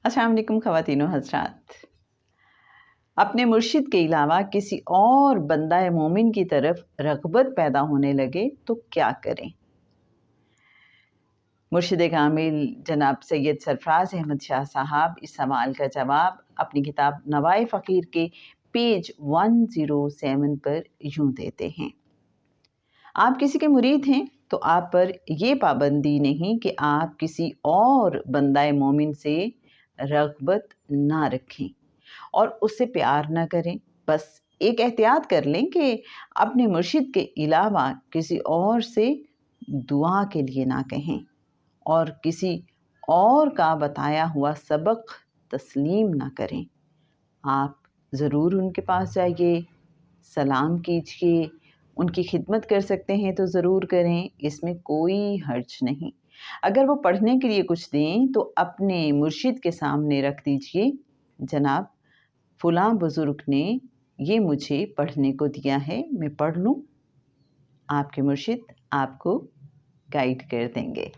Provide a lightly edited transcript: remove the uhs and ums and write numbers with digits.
السلام علیکم خواتین و حضرات۔ اپنے مرشد کے علاوہ کسی اور بندہ مومن کی طرف رغبت پیدا ہونے لگے تو کیا کریں؟ مرشد کامل جناب سید سرفراز احمد شاہ صاحب اس سوال کا جواب اپنی کتاب نوائے فقیر کے پیج 107 پر یوں دیتے ہیں: آپ کسی کے مرید ہیں تو آپ پر یہ پابندی نہیں کہ آپ کسی اور بندہ مومن سے رغبت نہ رکھیں اور اس سے پیار نہ کریں، بس ایک احتیاط کر لیں کہ اپنے مرشد کے علاوہ کسی اور سے دعا کے لیے نہ کہیں اور کسی اور کا بتایا ہوا سبق تسلیم نہ کریں۔ آپ ضرور ان کے پاس جائیے، سلام کیجیے، ان کی خدمت کر سکتے ہیں تو ضرور کریں، اس میں کوئی حرج نہیں۔ اگر وہ پڑھنے کے لیے کچھ دیں تو اپنے مرشد کے سامنے رکھ دیجیے: جناب فلاں بزرگ نے یہ مجھے پڑھنے کو دیا ہے، میں پڑھ لوں۔ آپ کے مرشد آپ کو گائیڈ کر دیں گے۔